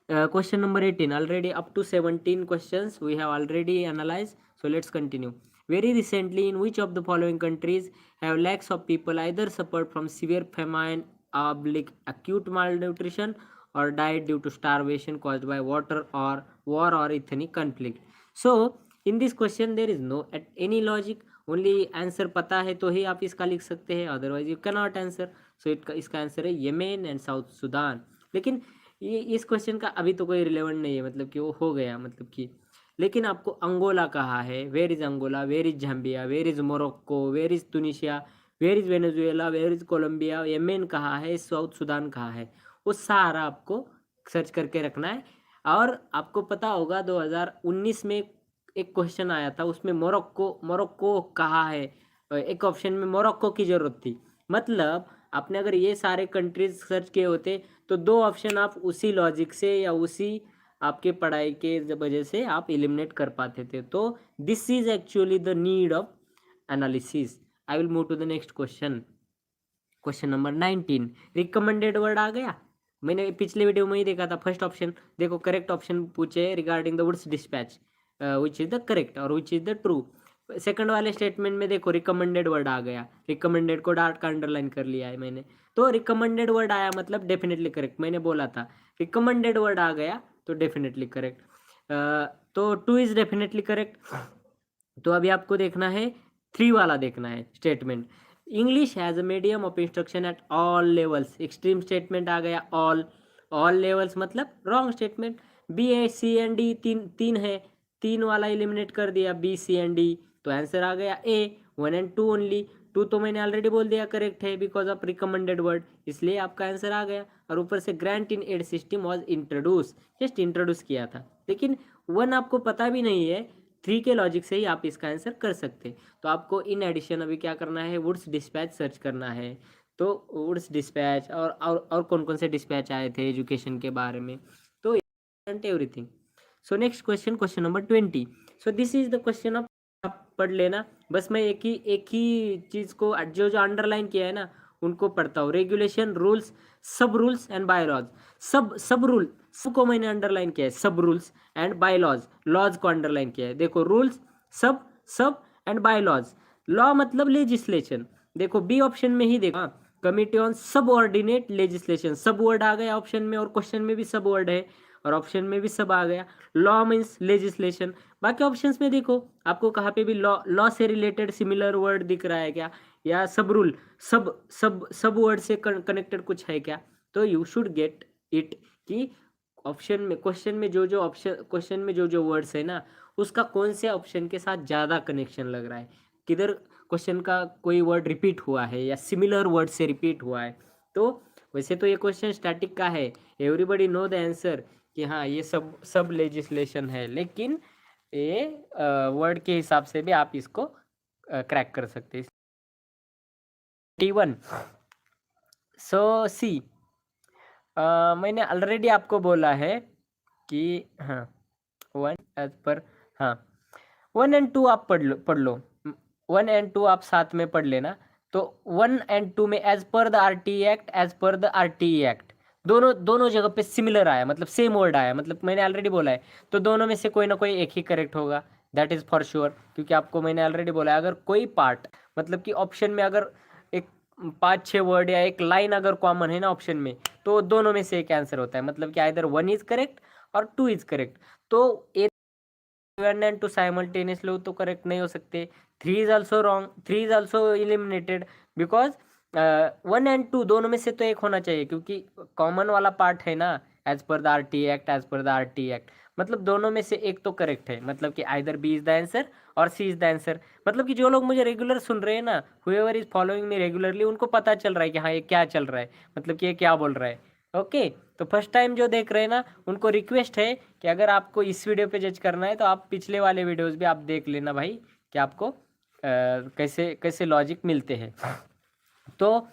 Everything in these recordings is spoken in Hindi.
Question number 18. Already up to 17 questions we have already analyzed. So let's continue. Very recently, in which of the following countries have lakhs of people either suffered from severe famine, acute malnutrition, or died due to starvation caused by water or war or ethnic conflict? So in this question there is no at any logic. Only answer पता है तो ही आप इसका लिख सकते हैं, otherwise you can not answer. So इसका आंसर है येमेन एंड साउथ सुडान. लेकिन ये इस क्वेश्चन का अभी तो कोई रिलेवेंट नहीं है, मतलब कि वो हो गया, मतलब कि. लेकिन आपको अंगोला कहा है, where is Angola, where is Zambia, where is Morocco, where is Tunisia, where is Venezuela, where is Colombia, Yemen कहा है, साउथ सुडान कहा है, वो सारा आपको सर्च करके रखना है. और आपको पता होगा 2019 में एक क्वेश्चन आया था, उसमें मोरक्को मोरक्को कहा है, एक ऑप्शन में मोरक्को की ज़रूरत थी. मतलब आपने अगर ये सारे कंट्रीज सर्च किए होते तो दो ऑप्शन आप उसी लॉजिक से या उसी आपके पढ़ाई के वजह से आप एलिमिनेट कर पाते थे. तो this is actually the need of analysis. I will move to the next question. Question number 19. Recommended word आ गया. मैंने पिछले वीडियो में ही देखा था. फर्स्ट ऑप्शन देखो, करेक्ट ऑप्शन पूछे regarding the woods dispatch, which is the correct और which is the true. Second वाले स्टेटमेंट में देखो रिकमेंडेड वर्ड आ गया. रिकमेंडेड को डार्ट का अंडरलाइन कर लिया है मैंने. तो रिकमेंडेड वर्ड आया मतलब डेफिनेटली करेक्ट. मैंने बोला था रिकमेंडेड वर्ड आ गया तो डेफिनेटली करेक्ट. तो टू इज डेफिनेटली करेक्ट. तो अभी आपको देखना है थ्री वाला देखना है statement. English has a medium of instruction at all levels. Extreme statement आ गया. ऑल लेवल्स मतलब wrong statement. B A C and D तीन तीन है, तीन वाला एलिमिनेट कर दिया, बी सी एंड डी. तो आंसर आ गया ए, 1 and 2 ओनली. टू तो मैंने ऑलरेडी बोल दिया करेक्ट है बिकॉज ऑफ रिकमेंडेड वर्ड, इसलिए आपका आंसर आ गया. और ऊपर से grant in aid system was introduce, just introduce किया था. लेकिन वन आपको पता भी नहीं है, थ्री के लॉजिक से ही आप इसका आंसर कर सकते. तो आपको इन एडिशन अभी क्या करना है, वुड्स डिस्पैच सर्च करना है. तो वुड्स डिस्पैच और कौन कौन से डिस्पैच आए थे एजुकेशन के बारे में, तो everything. So next question, question number 20. So this is the question of, आप पढ़ लेना. बस मैं एक ही चीज़ को जो जो अंडरलाइन किया है ना उनको पढ़ता हूँ. रेगुलेशन, रूल्स, सब रूल्स एंड बायलॉज. सब रूल सबको मैंने अंडरलाइन किया है. सब रूल्स एंड बायलॉज, लॉज को अंडरलाइन किया है. देखो रूल्स, सब सब एंड बायलॉज. लॉ मतलब लेजिस्लेशन. देखो बी ऑप्शन में ही देखो, कमिटी ऑन सब ऑर्डिनेट लेजिस्लेशन, सब वर्ड आ गया ऑप्शन में, और क्वेश्चन में भी सब वर्ड है और ऑप्शन में भी सब आ गया. Law means legislation. बाकी ऑप्शंस में देखो आपको कहाँ पे भी लॉ से रिलेटेड सिमिलर वर्ड दिख रहा है क्या, या सब रूल, सब वर्ड से कनेक्टेड कुछ है क्या. तो यू शुड गेट इट कि ऑप्शन में, क्वेश्चन में जो जो ऑप्शन, क्वेश्चन में जो जो वर्ड्स है ना उसका कौन से ऑप्शन के साथ ज़्यादा कनेक्शन लग रहा है, किधर क्वेश्चन का कोई वर्ड रिपीट हुआ है या सिमिलर वर्ड से रिपीट हुआ है. तो वैसे तो ये क्वेश्चन स्टैटिक का है, एवरीबडी नो द आंसर कि हाँ ये सब लेजिस्लेशन है, लेकिन ये वर्ड के हिसाब से भी आप इसको क्रैक कर सकते हैं. T1. सो सी, मैंने ऑलरेडी आपको बोला है कि हाँ 1 एज पर, हाँ 1 and 2 आप पढ़ लो 1 and 2 आप साथ में पढ़ लेना. तो 1 and 2 में as per the RTE act, as per the RTE act, दोनों दोनों जगह पे सिमिलर आया, मतलब सेम वर्ड आया, मतलब मैंने ऑलरेडी बोला है. तो दोनों में से कोई ना कोई एक ही करेक्ट होगा, दैट इज़ फॉर श्योर. क्योंकि आपको मैंने ऑलरेडी बोला है अगर कोई पार्ट, मतलब कि ऑप्शन में अगर एक 5-6 वर्ड या एक लाइन अगर कॉमन है ना ऑप्शन में, तो दोनों में से एक आंसर होता है. मतलब कि आइदर 1 इज करेक्ट और 2 इज करेक्ट. तो 1 and 2 साइमल्टेनियसली तो करेक्ट नहीं हो सकते. 3 is also wrong, 3 is also eliminated because 1 and 2 दोनों में से तो एक होना चाहिए, क्योंकि कॉमन वाला पार्ट है ना, as per the RT act, as per the RT act. मतलब दोनों में से एक तो करेक्ट है, मतलब कि either B is the answer और सी इज द आंसर. मतलब कि जो लोग मुझे रेगुलर सुन रहे हैं ना, whoever is following me regularly, उनको पता चल रहा है कि हाँ ये क्या चल रहा है, मतलब कि ये क्या बोल रहा है. ओके. तो फर्स्ट टाइम जो देख रहे हैं ना उनको रिक्वेस्ट है कि अगर आपको इस वीडियो पे जज करना है तो आप पिछले वाले वीडियोस भी आप देख लेना भाई, कि आपको कैसे कैसे लॉजिक मिलते हैं. तो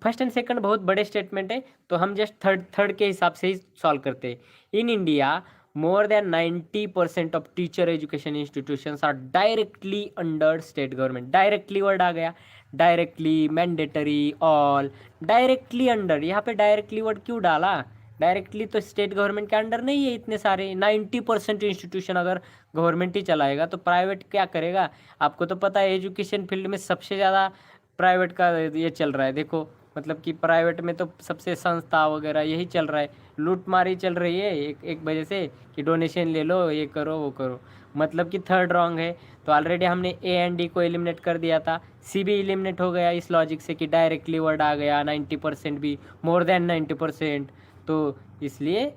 फर्स्ट एंड सेकंड बहुत बड़े स्टेटमेंट है, तो हम जस्ट थर्ड के हिसाब से ही सॉल्व करते हैं. In India more than 90% of teacher education institutions are directly under state government. Directly word आ गया, directly, mandatory, all, directly under. यहाँ पे डायरेक्टली वर्ड क्यों डाला, डायरेक्टली तो स्टेट गवर्नमेंट के अंडर नहीं है इतने सारे। 90% इंस्टीट्यूशन अगर गवर्नमेंट ही चलाएगा तो प्राइवेट क्या करेगा? आपको तो पता है एजुकेशन फील्ड में सबसे ज़्यादा प्राइवेट का ये चल रहा है। देखो मतलब कि प्राइवेट में तो सबसे संस्था वगैरह यही चल रहा है, लूटमारी चल रही है एक वजह से कि डोनेशन ले लो, ये करो वो करो। मतलब कि थर्ड रॉन्ग है। तो ऑलरेडी हमने ए एंड डी को एलिमिनेट कर दिया था, सी भी एलिमिनेट हो गया इस लॉजिक से कि डायरेक्टली वर्ड आ गया 90% भी, मोर देन 90%। तो इसलिए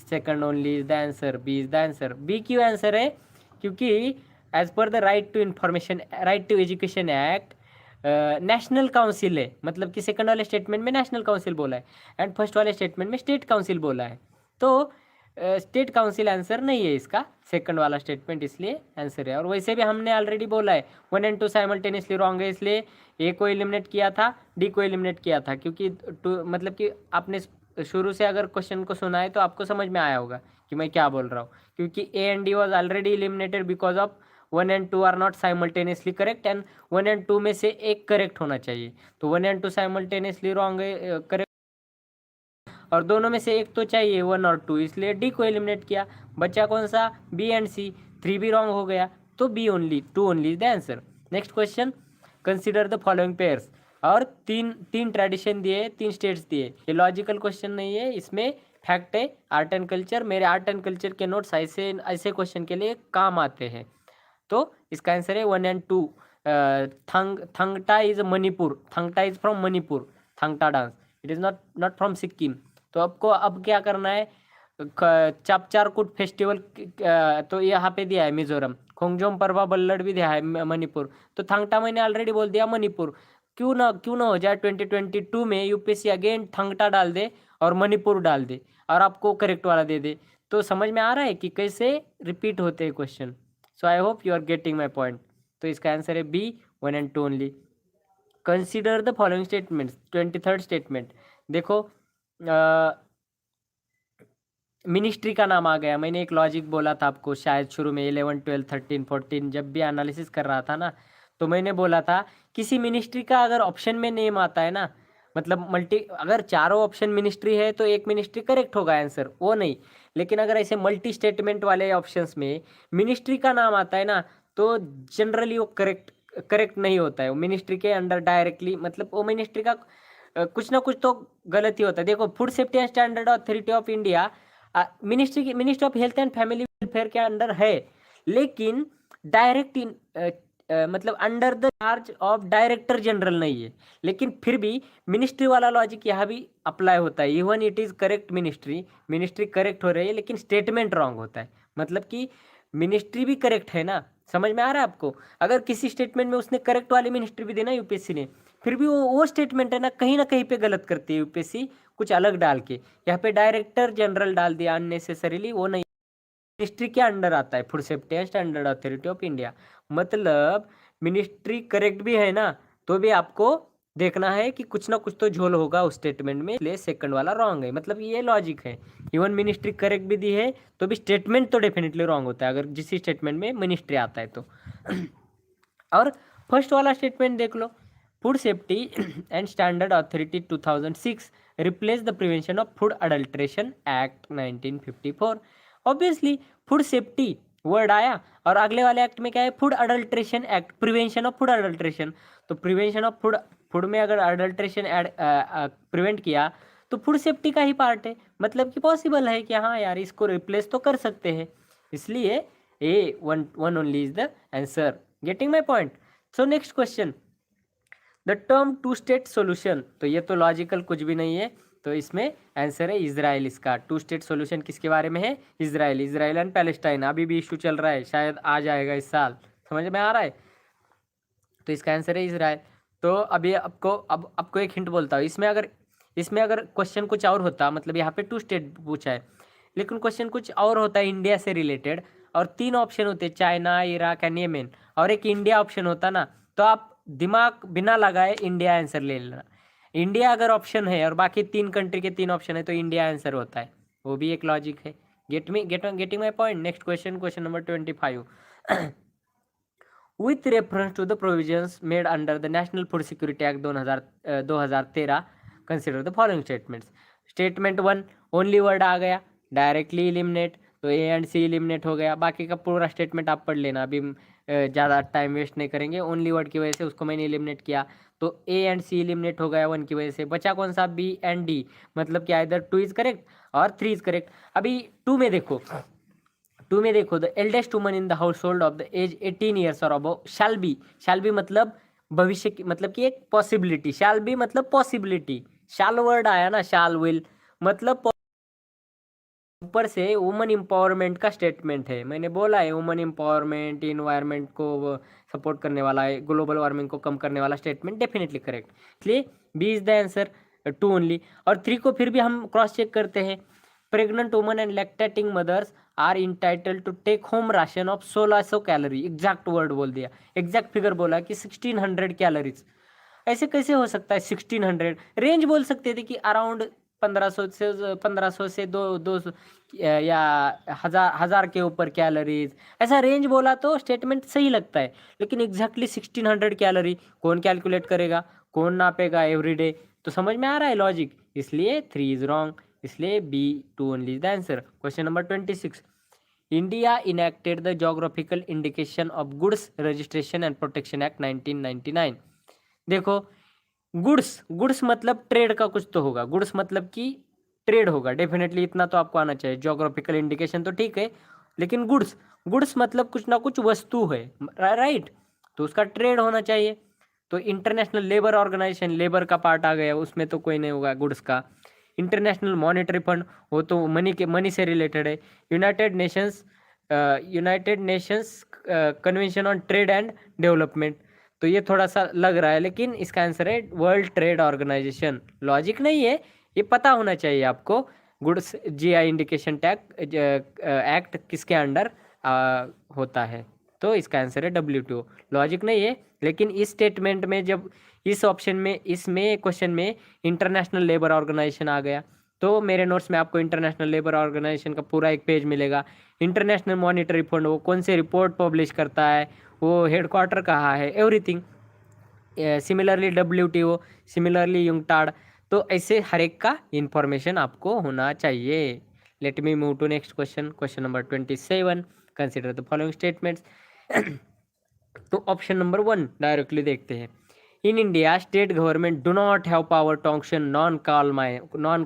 second only is the answer, B is the answer. B क्यों आंसर है? क्योंकि as per the right to information, right to education act national council है। मतलब कि सेकंड वाले स्टेटमेंट में नेशनल काउंसिल बोला है एंड फर्स्ट वाले स्टेटमेंट में स्टेट काउंसिल बोला है। तो स्टेट काउंसिल आंसर नहीं है इसका, सेकंड वाला स्टेटमेंट इसलिए आंसर है। और वैसे भी हमने ऑलरेडी बोला है 1 and 2 साइमल्टेनियसली रॉन्ग है, इसलिए ए को एलिमिनेट किया था, डी को एलिमिनेट किया था। क्योंकि मतलब कि आपने शुरू से अगर क्वेश्चन को सुना है तो आपको समझ में आया होगा कि मैं क्या बोल रहा हूँ। क्योंकि A and D was already eliminated because of 1 and 2 are not simultaneously correct and 1 and 2 में से एक करेक्ट होना चाहिए। तो 1 and 2 साइमल्टेनियसली रॉन्ग है, करेक्ट, और दोनों में से एक तो चाहिए 1 और 2, इसलिए डी को एलिमिनेट किया। बचा कौन सा? बी एंड सी। 3 भी रॉन्ग हो गया तो B only, 2 only is the answer. Next question, consider the following pairs. और तीन तीन ट्रेडिशन दिए, 3 स्टेट्स दिए। ये लॉजिकल क्वेश्चन नहीं है, इसमें फैक्ट है। आर्ट एंड कल्चर, मेरे आर्ट एंड कल्चर के नोट्स ऐसे ऐसे क्वेश्चन के लिए काम आते हैं। तो इसका आंसर है 1 and 2। Thangta is Manipur, Thangta is from Manipur, Thangta dance, it is not from Sikkim. तो आपको अब क्या करना है? चापचारकुट फेस्टिवल तो यहाँ पे दिया है मिजोरम, खोंगजोम परवा बल्लड़ भी दिया है मणिपुर। तो थंगटा मैंने ऑलरेडी बोल दिया मणिपुर। क्यों ना हो जाए 2022 में यूपीएससी अगेन थंगटा डाल दे और मणिपुर डाल दे और आपको करेक्ट वाला दे दे। तो समझ में आ रहा है कि कैसे रिपीट होते हैं question. So I hope you are getting my point. तो इसका आंसर है B, 1 and 2 only. Consider the following statements, 23rd statement. देखो मिनिस्ट्री का नाम आ गया। मैंने एक लॉजिक बोला था आपको शायद शुरू में 11, 12, 13, 14 जब भी एनालिसिस कर रहा था ना, तो मैंने बोला था किसी मिनिस्ट्री का अगर ऑप्शन में नेम आता है ना, मतलब अगर चारों ऑप्शन मिनिस्ट्री है तो एक मिनिस्ट्री करेक्ट होगा आंसर, वो नहीं। लेकिन अगर ऐसे मल्टी स्टेटमेंट वाले ऑप्शंस में मिनिस्ट्री का नाम आता है ना, तो जनरली वो करेक्ट नहीं होता है। वो मिनिस्ट्री के अंडर डायरेक्टली, मतलब वो मिनिस्ट्री का कुछ ना कुछ तो गलत ही होता है। देखो food safety and standard authority of India ministry of health and family welfare के अंडर है, लेकिन डायरेक्ट मतलब under the charge of director general नहीं है। लेकिन फिर भी मिनिस्ट्री वाला लॉजिक यहाँ भी अप्लाई होता है। Even it is correct ministry correct हो रही है लेकिन स्टेटमेंट रॉन्ग होता है। मतलब कि मिनिस्ट्री भी करेक्ट है ना, समझ में आ रहा है आपको? अगर किसी स्टेटमेंट में उसने करेक्ट वाली मिनिस्ट्री भी दी ना यूपीएससी ने, फिर भी वो स्टेटमेंट है ना कहीं पे गलत करती है यूपीएससी, कुछ अलग डाल के। यहाँ पे डायरेक्टर जनरल डाल दिया अननेसेसरीली, वो नहीं, मिनिस्ट्री के अंडर आता है food safety and standard authority of India. मतलब मिनिस्ट्री करेक्ट भी है ना, तो भी आपको देखना है कि कुछ ना कुछ तो झोल होगा उस स्टेटमेंट में, इसलिए सेकंड वाला रॉन्ग है। मतलब ये लॉजिक है। इवन मिनिस्ट्री करेक्ट भी दी है तो भी स्टेटमेंट तो डेफिनेटली रॉन्ग होता है अगर जिस स्टेटमेंट में मिनिस्ट्री आता है तो। और फर्स्ट वाला स्टेटमेंट देख लो, food safety and standard authority 2006 replace the prevention of food adulteration act 1954। Obviously food safety word आया और अगले वाले एक्ट में क्या है? Food adulteration act, prevention of food adulteration. तो प्रिवेंशन ऑफ फूड में अगर अडल्ट्रेशन प्रिवेंट किया तो फूड सेफ्टी का ही पार्ट है। मतलब कि पॉसिबल है कि हाँ यार इसको रिप्लेस तो कर सकते हैं, इसलिए A one only is the answer. Getting my point? So next question, the term two state solution. तो ये तो लॉजिकल कुछ भी नहीं है, तो इसमें आंसर है इजराइल। इसका टू स्टेट सोल्यूशन किसके बारे में है? Israel and Palestine. अभी भी इशू चल रहा है, शायद आ जाएगा इस साल, समझ में आ रहा है? तो इसका आंसर है इजराइल। तो अभी आपको एक हिंट बोलता हूँ, इसमें अगर क्वेश्चन कुछ और होता, मतलब यहाँ पे टू स्टेट पूछा है लेकिन क्वेश्चन कुछ और होता है इंडिया से रिलेटेड, और 3 ऑप्शन होते, चाइना, इराक एंड येमेन, और एक इंडिया ऑप्शन होता ना, तो आप दिमाग बिना लगाए इंडिया आंसर ले लेना। इंडिया अगर ऑप्शन है और बाकी 3 कंट्री के 3 ऑप्शन है तो इंडिया आंसर होता है, वो भी एक लॉजिक है। Getting my point? Next question number 25। with reference to the provisions made under the National Food Security Act 2013, consider the following statements. Statement 1 only word आ गया, डायरेक्टली इलिमिनेट, तो ए एंड सी इलिमिनेट हो गया। बाकी का पूरा स्टेटमेंट आप पढ़ लेना, अभी ज़्यादा टाइम वेस्ट नहीं करेंगे। ओनली वर्ड की वजह से उसको मैंने इलिमिनेट किया, तो ए एंड सी इलिमिनेट हो गया 1 की वजह से। बचा कौन सा? बी एंड डी, मतलब कि इधर 2 इज करेक्ट और 3 इज करेक्ट। अभी 2 में देखो, the eldest woman in the household of the age 18 years और अबव शैल बी मतलब भविष्य की, मतलब कि एक पॉसिबिलिटी। शैल बी मतलब पॉसिबिलिटी, शैल वर्ड आया ना, शैल विल मतलब ऊपर से वुमन एम्पावरमेंट का स्टेटमेंट है। मैंने बोला है वुमन एम्पावरमेंट इन्वायरमेंट को सपोर्ट करने वाला है, ग्लोबल वार्मिंग को कम करने वाला स्टेटमेंट, डेफिनेटली करेक्ट। इसलिए B is the answer, 2 only. और 3 को फिर भी हम क्रॉस चेक करते हैं। Pregnant woman and lactating mothers are entitle to take home ration of 1600 calorie, exact word बोल दिया, एग्जैक्ट फिगर बोला कि 1600 कैलोरीज। ऐसे कैसे हो सकता है 1600? रेंज बोल सकते थे कि अराउंड 1500 से दो या हजार के ऊपर कैलोरीज, ऐसा रेंज बोला तो स्टेटमेंट सही लगता है। लेकिन एग्जैक्टली 1600 कैलोरी कौन कैलकुलेट करेगा, कौन नापेगा एवरीडे? तो समझ में आ रहा है लॉजिक, इसलिए 3 इज रॉन्ग, इसलिए B 2 only is the answer. Question number 26, India enacted the geographical indication of goods registration and protection act 1999। देखो, गुड्स मतलब ट्रेड का कुछ तो होगा, गुड्स मतलब कि ट्रेड होगा, डेफिनेटली इतना तो आपको आना चाहिए। जोग्राफिकल इंडिकेशन तो ठीक है, लेकिन गुड्स मतलब कुछ ना कुछ वस्तु है, राइट, तो उसका ट्रेड होना चाहिए। तो इंटरनेशनल लेबर ऑर्गेनाइजेशन, लेबर का पार्ट आ गया, उसमें तो कोई नहीं होगा गुड्स का। इंटरनेशनल मॉनेटरी फंड, वो तो मनी से रिलेटेड है। United Nations convention on trade and development, तो ये थोड़ा सा लग रहा है, लेकिन इसका आंसर है वर्ल्ड ट्रेड ऑर्गेनाइजेशन। लॉजिक नहीं है, ये पता होना चाहिए आपको। Goods GI indication tag act किसके अंडर होता है? तो इसका आंसर है WTO। लॉजिक नहीं है, लेकिन इस स्टेटमेंट में जब इस ऑप्शन में, इसमें क्वेश्चन में इंटरनेशनल लेबर ऑर्गेनाइजेशन आ गया, तो मेरे नोट्स में आपको इंटरनेशनल लेबर ऑर्गेनाइजेशन का पूरा एक पेज मिलेगा। इंटरनेशनल मॉनिटरी फंड वो कौन से रिपोर्ट पब्लिश करता है, वो हेडक्वार्टर कहाँ है, everything. Similarly WTO, similarly UNCTAD, तो ऐसे हर एक का इंफॉर्मेशन आपको होना चाहिए। Let me move to next question. Question number 27, consider the following statements. तो ऑप्शन नंबर 1 डायरेक्टली देखते हैं। In India state government do not have power to auction non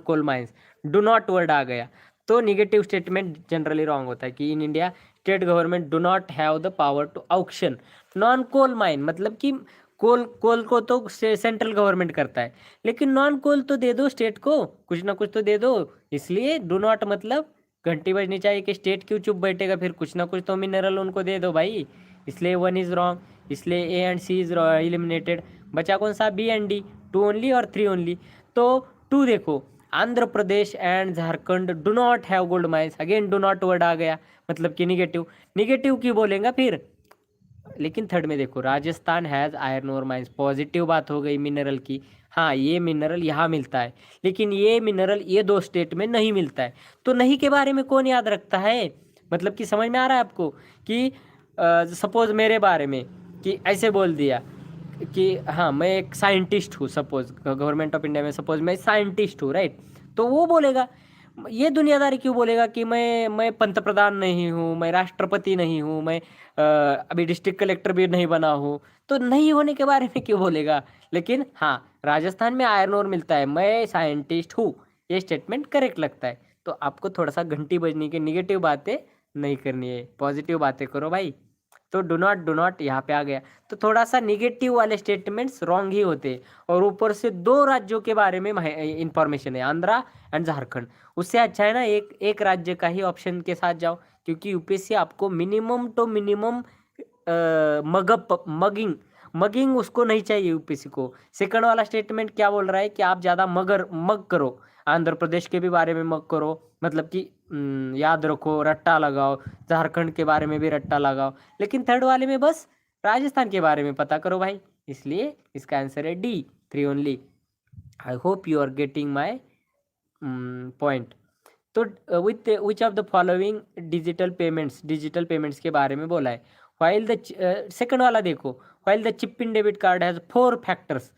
coal mines, do not word आ गया, तो निगेटिव स्टेटमेंट जनरली रॉन्ग होता है कि in India state government do not have the power to auction non coal mine, मतलब कि कोल को तो सेंट्रल गवर्नमेंट करता है, लेकिन नॉन कोल तो दे दो स्टेट को, कुछ ना कुछ तो दे दो। इसलिए डू नॉट मतलब घंटी बजनी चाहिए कि स्टेट क्यों चुप बैठेगा, फिर कुछ ना कुछ तो मिनरल उनको दे दो भाई। इसलिए 1 इज रॉन्ग, इसलिए A and C is eliminated. बचा कौन सा? बी एंड डी, 2 ओनली और 3 ओनली। तो 2 देखो, Andhra Pradesh and Jharkhand do not have gold mines, again do not word आ गया, मतलब कि निगेटिव क्यों बोलेगा फिर? लेकिन थर्ड में देखो, Rajasthan has iron ore mines, positive बात हो गई मिनरल की। हाँ, ये मिनरल यहाँ मिलता है, लेकिन ये मिनरल ये 2 स्टेट में नहीं मिलता है। तो नहीं के बारे में कौन याद रखता है? मतलब कि समझ में आ रहा है आपको कि सपोज मेरे बारे में कि ऐसे बोल दिया कि हाँ मैं एक साइंटिस्ट हूँ, सपोज गवर्नमेंट ऑफ इंडिया में सपोज मैं साइंटिस्ट हूँ, राइट, तो वो बोलेगा, ये दुनियादारी क्यों बोलेगा कि मैं पंतप्रधान नहीं हूँ, मैं राष्ट्रपति नहीं हूँ, मैं अभी डिस्ट्रिक्ट कलेक्टर भी नहीं बना हूँ, तो नहीं होने के बारे में क्यों बोलेगा? लेकिन हाँ, राजस्थान में आयरन ओर मिलता है, मैं साइंटिस्ट हूँ, ये स्टेटमेंट करेक्ट लगता है। तो आपको थोड़ा सा घंटी बजने की निगेटिव बातें नहीं करनी है, पॉजिटिव बातें करो भाई। तो डू नॉट यहाँ पे आ गया, तो थोड़ा सा निगेटिव वाले स्टेटमेंट्स रॉन्ग ही होते हैं। और ऊपर से 2 राज्यों के बारे में इंफॉर्मेशन है, आंध्रा एंड झारखंड। उससे अच्छा है ना एक राज्य का ही ऑप्शन के साथ जाओ, क्योंकि यूपीएससी आपको मिनिमम टू मिनिमम मगिंग उसको नहीं चाहिए यूपीएससी को। सेकंड वाला स्टेटमेंट क्या बोल रहा है कि आप ज़्यादा मग करो, आंध्र प्रदेश के भी बारे में मग करो, मतलब कि याद रखो, रट्टा लगाओ, झारखंड के बारे में भी रट्टा लगाओ, लेकिन थर्ड वाले में बस राजस्थान के बारे में पता करो भाई। इसलिए इसका आंसर है D, 3 only. I hope you are getting my point. तो with which of the following digital payments के बारे में बोला है। वाइल द सेकंड वाला देखो, while the chip in debit card has 4 factors,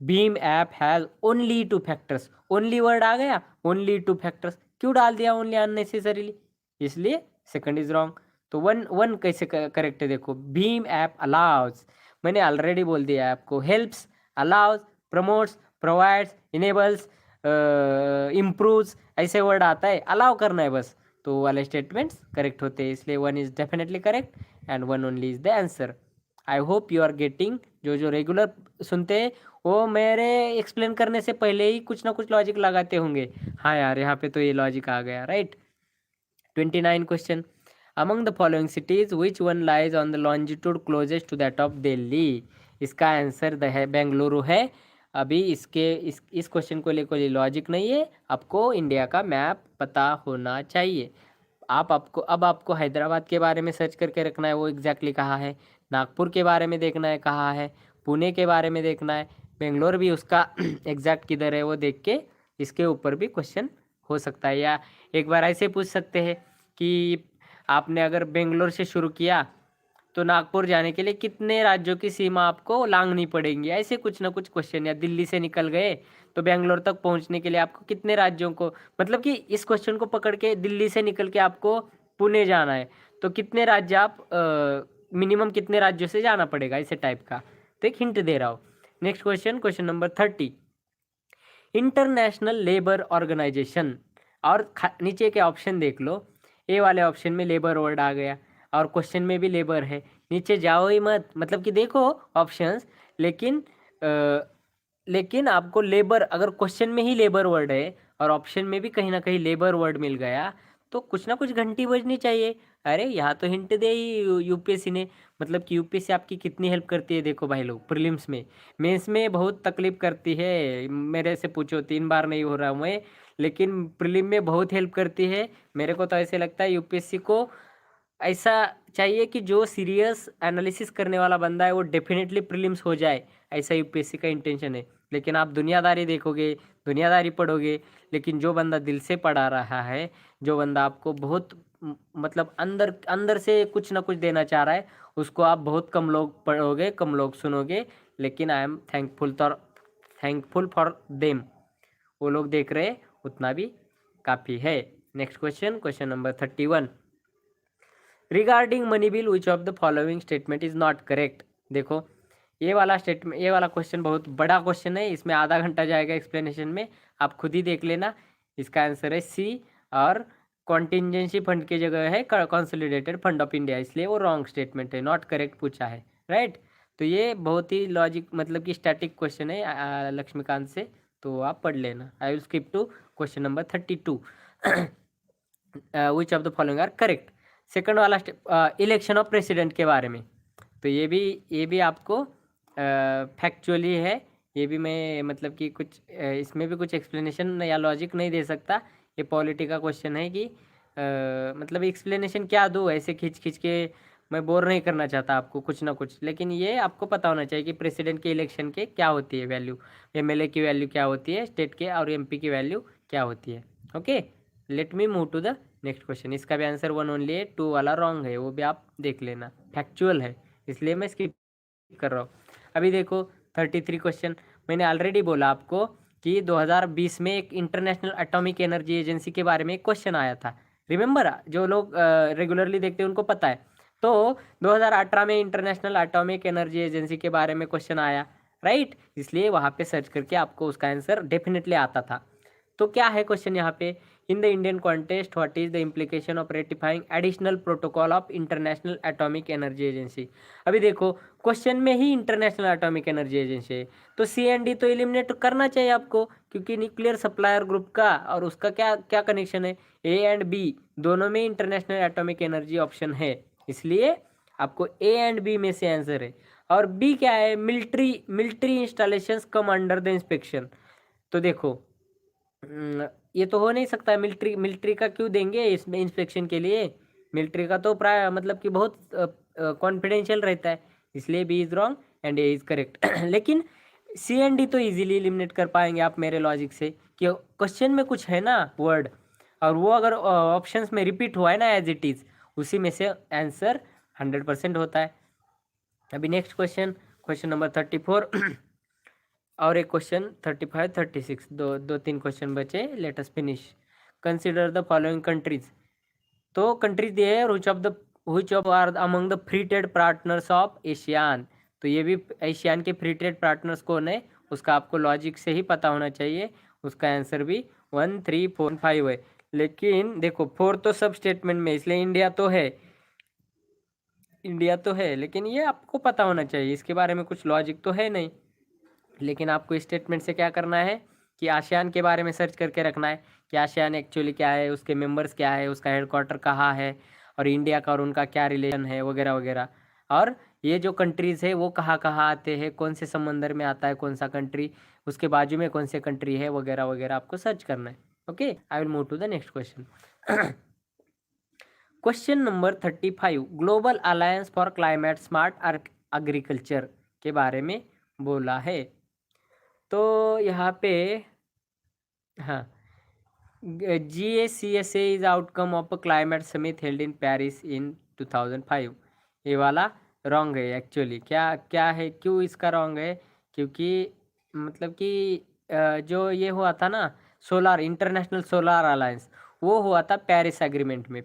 भीम app has only 2 factors, only word आ गया, ओनली 2 फैक्टर्स, क्यों डाल दिया ओनली अननेसेसरीली, इसलिए सेकंड इज रॉन्ग। तो वन वन कैसे करेक्ट है, देखो भीम ऐप अलाउज, मैंने ऑलरेडी बोल दिया आपको, helps, allows, promotes, provides, enables, improves, ऐसे वर्ड आता है, अलाउ करना है बस, तो वाले स्टेटमेंट्स करेक्ट होते हैं, इसलिए one is definitely correct and one only is the answer. I hope you are getting, जो रेगुलर सुनते हैं वो मेरे एक्सप्लेन करने से पहले ही कुछ ना कुछ लॉजिक लगाते होंगे। हाँ यार, यहाँ पे तो ये लॉजिक आ गया, right. 29 question, among the following cities which one lies on the longitude closest to that of Delhi, इसका आंसर है बेंगलुरु है। अभी इस क्वेश्चन को लेकर लॉजिक नहीं है, आपको इंडिया का मैप पता होना चाहिए। आपको हैदराबाद के बारे में सर्च करके रखना है, वो एग्जैक्टली कहाँ है, नागपुर के बारे में देखना है कहाँ है, पुणे के बारे में देखना है, बेंगलोर भी उसका एग्जैक्ट किधर है वो देख के इसके ऊपर भी क्वेश्चन हो सकता है। या एक बार ऐसे पूछ सकते हैं कि आपने अगर बेंगलोर से शुरू किया तो नागपुर जाने के लिए कितने राज्यों की सीमा आपको लांघनी पड़ेंगी, ऐसे कुछ ना कुछ क्वेश्चन। या दिल्ली से निकल गए तो बेंगलोर तक पहुंचने के लिए आपको कितने राज्यों को, मतलब कि इस क्वेश्चन को पकड़ के दिल्ली से निकल के आपको पुणे जाना है तो कितने राज्य आप मिनिमम कितने राज्यों से जाना पड़ेगा, ऐसे टाइप का। तो एक हिंट दे रहा हूँ। Next question, question number 30, international labour organization, और नीचे के ऑप्शन देख लो, ए वाले ऑप्शन में लेबर वर्ड आ गया और क्वेश्चन में भी लेबर है, नीचे जाओ ही मत, मतलब कि देखो ऑप्शंस, लेकिन आपको लेबर, अगर क्वेश्चन में ही लेबर वर्ड है और ऑप्शन में भी कहीं ना कहीं लेबर वर्ड मिल गया तो कुछ ना कुछ घंटी बजनी चाहिए। अरे यहाँ तो हिंट दे ही यूपीएससी ने, मतलब कि यूपीएससी आपकी कितनी हेल्प करती है, देखो भाई लोग, प्रीलिम्स में, मेंस में बहुत तकलीफ करती है, मेरे से पूछो 3 बार नहीं हो रहा मैं, लेकिन प्रीलिम में बहुत हेल्प करती है। मेरे को तो ऐसे लगता है यूपीएससी को ऐसा चाहिए कि जो सीरियस एनालिसिस करने वाला बंदा है वो डेफिनेटली प्रीलिम्स हो जाए, ऐसा यूपीएससी का इंटेंशन है। लेकिन आप दुनियादारी देखोगे, दुनियादारी पढ़ोगे, लेकिन जो बंदा दिल से पढ़ा रहा है, जो बंदा आपको बहुत मतलब अंदर अंदर से कुछ ना कुछ देना चाह रहा है, उसको आप बहुत कम लोग पढ़ोगे, कम लोग सुनोगे, लेकिन I am thankful for them, वो लोग देख रहे उतना भी काफ़ी है। Next question, question number 31, regarding money bill which of the following statement is not correct. देखो ये वाला स्टेटमेंट, ये वाला क्वेश्चन बहुत बड़ा क्वेश्चन है, इसमें आधा घंटा जाएगा एक्सप्लेनेशन में, आप खुद ही देख लेना। इसका आंसर है सी, और कॉन्टिजेंसी फंड की जगह है कंसोलिडेटेड फंड ऑफ इंडिया, इसलिए वो रॉन्ग स्टेटमेंट है, नॉट करेक्ट पूछा है, राइट। तो ये बहुत ही लॉजिक, मतलब कि स्टैटिक क्वेश्चन है लक्ष्मीकांत से, तो आप पढ़ लेना। I will skip to question number 32, which of the following are correct. Second वाला इलेक्शन ऑफ प्रेसिडेंट के बारे में, तो ये भी आपको फैक्चुअली है, ये भी मैं मतलब कि कुछ इसमें भी कुछ एक्सप्लेनेशन या लॉजिक नहीं दे सकता, ये पॉलिटी का क्वेश्चन है कि मतलब एक्सप्लेनेशन क्या दूँ, ऐसे खींच खींच के मैं बोर नहीं करना चाहता आपको कुछ ना कुछ, लेकिन ये आपको पता होना चाहिए कि प्रेसिडेंट के इलेक्शन के क्या होती है वैल्यू, एमएलए की वैल्यू क्या होती है स्टेट के, और एमपी की वैल्यू क्या होती है। Okay, let me move to the next question. इसका भी आंसर वन ओनली है, 2 वाला रॉन्ग है, वो भी आप देख लेना, फैक्चुअल है, इसलिए मैं स्किप कर रहा हूँ। अभी देखो 33 क्वेश्चन, मैंने ऑलरेडी बोला आपको कि 2020 में एक इंटरनेशनल एटॉमिक एनर्जी एजेंसी के बारे में एक क्वेश्चन आया था, रिमेंबर, जो लोग रेगुलरली देखते हैं उनको पता है। तो 2018 में इंटरनेशनल एटॉमिक एनर्जी एजेंसी के बारे में क्वेश्चन आया, राइट, इसलिए वहाँ पे सर्च करके आपको उसका आंसर डेफिनेटली आता था। तो क्या है क्वेश्चन यहाँ पे, in the Indian context what is the implication of ratifying additional protocol of international atomic energy agency. अभी देखो क्वेश्चन में ही इंटरनेशनल एटॉमिक एनर्जी एजेंसी है, तो सी एंड डी तो एलिमिनेट करना चाहिए आपको, क्योंकि न्यूक्लियर सप्लायर ग्रुप का और उसका क्या क्या कनेक्शन है, ए एंड बी दोनों में इंटरनेशनल एटॉमिक एनर्जी ऑप्शन है, इसलिए आपको ए एंड बी में से आंसर है। और बी क्या है, military installations come under the inspection. तो देखो ये तो हो नहीं सकता, मिलिट्री का क्यों देंगे इसमें इंस्पेक्शन के लिए, मिलिट्री का तो प्राय मतलब कि बहुत कॉन्फिडेंशियल रहता है, इसलिए B is wrong and A is correct. लेकिन सी एंड डी तो इजीली एलिमिनेट कर पाएंगे आप मेरे लॉजिक से, कि क्वेश्चन में कुछ है ना वर्ड, और वो अगर ऑप्शंस में रिपीट हुआ है ना एज इट इज, उसी में से आंसर 100% होता है। अभी नेक्स्ट क्वेश्चन, क्वेश्चन नंबर 34, और एक क्वेश्चन 35 36 दो तीन क्वेश्चन बचे, let us finish. Consider the following countries. तो कंट्रीज दिए है, which of are among the free trade partners of ASEAN. तो ये भी एशियान के फ्री ट्रेड पार्टनर्स कौन है, उसका आपको लॉजिक से ही पता होना चाहिए। उसका आंसर भी 1 3 4 5 है, लेकिन देखो 4 तो सब स्टेटमेंट में, इसलिए इंडिया तो है, इंडिया तो है, लेकिन ये आपको पता होना चाहिए, इसके बारे में कुछ लॉजिक तो है नहीं। लेकिन आपको स्टेटमेंट से क्या करना है कि आसियान के बारे में सर्च करके रखना है कि आसियान एक्चुअली क्या है, उसके मेंबर्स क्या है, उसका हेडक्वार्टर कहाँ है, और इंडिया का और उनका क्या रिलेशन है, वगैरह वगैरह। और ये जो कंट्रीज़ है वो कहाँ कहाँ आते हैं, कौन से समंदर में आता है कौन सा कंट्री, उसके बाजू में कौन से कंट्री है, वगैरह वगैरह आपको सर्च करना है। Okay, I will move to the next question. Question number 35, global alliance for climate smart agriculture के बारे में बोला है। तो यहाँ पे हाँ, GACSA is outcome of a climate summit held in Paris in 2005। ये वाला रॉन्ग है एक्चुअली। क्या क्या है, क्यों इसका रॉन्ग है? क्योंकि मतलब कि जो ये हुआ था ना, सोलार इंटरनेशनल सोलार अलायंस, वो हुआ था पेरिस एग्रीमेंट में।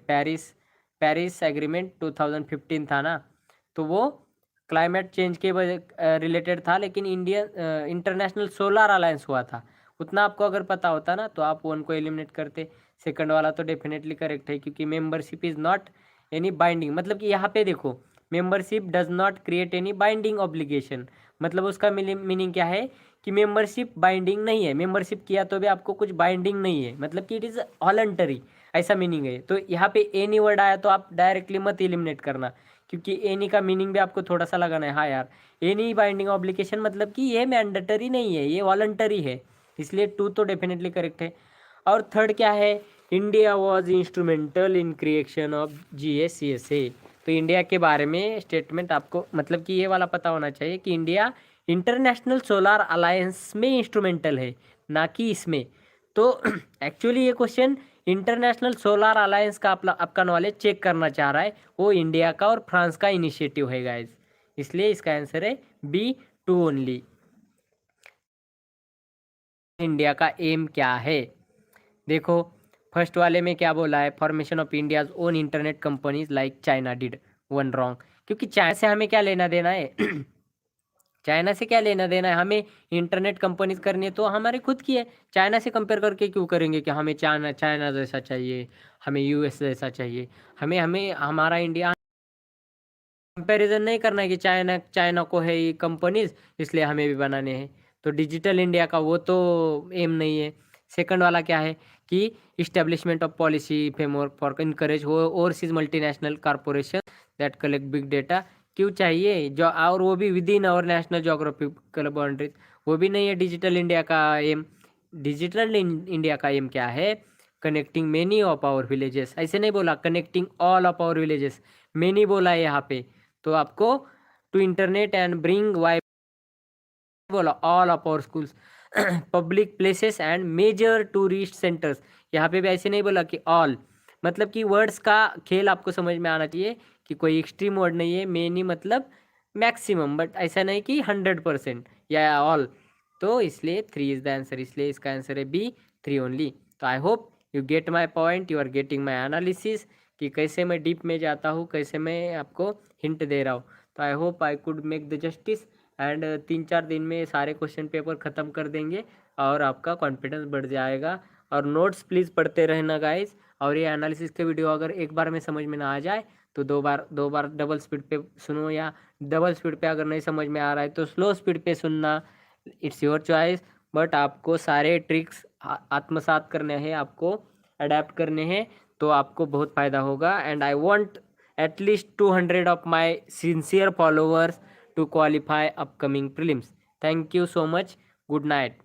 पेरिस एग्रीमेंट 2015 था ना, तो वो क्लाइमेट चेंज के रिलेटेड था, लेकिन इंडिया इंटरनेशनल सोलार अलायंस हुआ था। उतना आपको अगर पता होता ना तो आप वन को एलिमिनेट करते। सेकंड वाला तो डेफिनेटली करेक्ट है, क्योंकि membership is not any binding, मतलब कि यहाँ पे देखो, membership does not create any binding obligation. मतलब उसका मीनिंग क्या है कि मेंबरशिप बाइंडिंग नहीं है, मेंबरशिप किया तो भी आपको कुछ बाइंडिंग नहीं है, मतलब कि इट इज़ वॉलंटरी, ऐसा मीनिंग है। तो यहाँ पे एनी वर्ड आया तो आप डायरेक्टली मत एलिमिनेट करना, क्योंकि एनी का मीनिंग भी आपको थोड़ा सा लगाना है। हाँ यार, एनी बाइंडिंग ऑब्लिगेशन मतलब कि ये मैंडेटरी नहीं है, ये वॉलंटरी है, इसलिए 2 तो डेफिनेटली करेक्ट है। और थर्ड क्या है, India was instrumental in creation of GACSA। तो इंडिया के बारे में स्टेटमेंट आपको मतलब कि ये वाला पता होना चाहिए कि इंडिया इंटरनेशनल सोलार अलायंस में इंस्ट्रूमेंटल है, ना कि इसमें। तो एक्चुअली ये क्वेश्चन इंटरनेशनल सोलार अलायंस का आपका नॉलेज चेक करना चाह रहा है, वो इंडिया का और फ्रांस का इनिशिएटिव है गाइज, इसलिए इसका आंसर है B2 ओनली। इंडिया का एम क्या है, देखो फर्स्ट वाले में क्या बोला है, formation of India's own internet companies like China did. One wrong, क्योंकि चाइना से हमें क्या लेना देना है चाइना से क्या लेना देना है, हमें इंटरनेट कंपनीज करनी है तो हमारे खुद की है। चाइना से कंपेयर करके क्यों करेंगे कि हमें चाइना चाइना जैसा चाहिए, हमें US जैसा चाहिए। हमें हमें हमारा इंडिया कंपैरिजन नहीं करना है कि चाइना चाइना को है ये कंपनीज, इसलिए हमें भी बनाने हैं। तो डिजिटल इंडिया का वो तो एम नहीं है। सेकंड वाला क्या है कि establishment of policy framework for encourage हो overseas multinational corporation that collect big data. क्यों चाहिए जो, और वो भी within our national geographical boundaries, वो भी नहीं है डिजिटल इंडिया का एम। डिजिटल इंडिया का एम क्या है, connecting many of our villages, ऐसे नहीं बोला connecting all of our villages, many बोला है यहाँ पे। तो आपको to internet and bring why बोला all of our schools public places and major tourist centres, यहाँ पे भी ऐसे नहीं बोला कि ऑल। मतलब कि वर्ड्स का खेल आपको समझ में आना चाहिए कि कोई एक्सट्रीम वर्ड नहीं है। मेनी मतलब मैक्सिमम, बट ऐसा नहीं कि 100% या ऑल। तो इसलिए 3 इज द आंसर, इसलिए इसका आंसर है B3 ओनली। तो I hope you get my point, you are getting my analysis कि कैसे मैं डीप में जाता हूँ, कैसे मैं आपको हिंट दे रहा हूँ। तो I hope I could make the justice and 3-4 दिन में सारे क्वेश्चन पेपर ख़त्म कर देंगे और आपका कॉन्फिडेंस बढ़ जाएगा। और नोट्स प्लीज़ पढ़ते रहना गाइज। और ये एनालिसिस के वीडियो अगर एक बार में समझ में ना आ जाए तो दो बार डबल स्पीड पे सुनो, या डबल स्पीड पे अगर नहीं समझ में आ रहा है तो स्लो स्पीड पे सुनना, इट्स योर चॉइस। बट आपको सारे ट्रिक्स आत्मसात करने हैं, आपको अडेप्ट करने हैं, तो आपको बहुत फ़ायदा होगा। And I want at least 200 of my sincere followers to qualify upcoming prelims. Thank you so much. Good night.